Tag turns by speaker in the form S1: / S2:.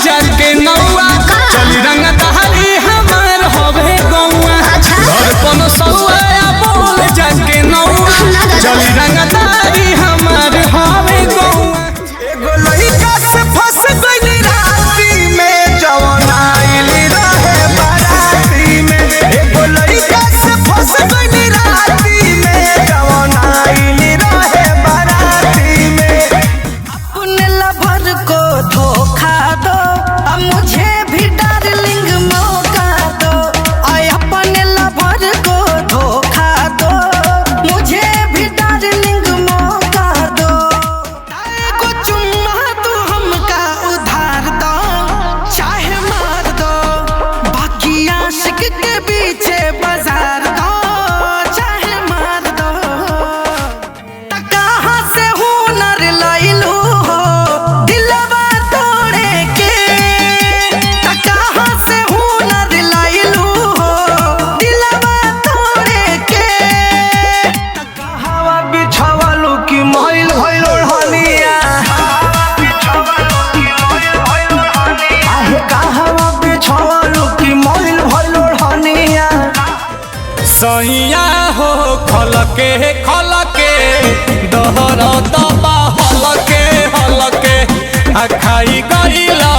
S1: जाके नौआ चली रंग दहली हमार होवे गौआ धड़पन सौआ बोल जाके नौआ चली रंग दहली हमार होवे गौआ। एगो लइका से फंस गइली राती में जवन आइली रहे बाराती में। एगो लइका से फंस गइली राती में जवन आइली रहे बाराती में।
S2: अपने लवर को धोखा दो अब मुझे भी डार्लिंग मौका दो। और अपने लवर को धोखा दो मुझे भी डार्लिंग मौका दो। को चुम्मा तू हमका उधार दो चाहे मार दो बाकी आशिक के पीछे बाजार दो चाहे मार दो। कहाँ से हुनर लइलू हो दिलवा तोड़े के। कहाँ से हुनर लइलू हो दिलवा तोड़े के।
S1: हवा बिछावलू की मोइल भइल ओढ़निया आहे कहवा बिछावलू की मोइल भइल ओढ़निया। सैया हो खलके खलके दहर दबा हलके हलके आ खाई गइला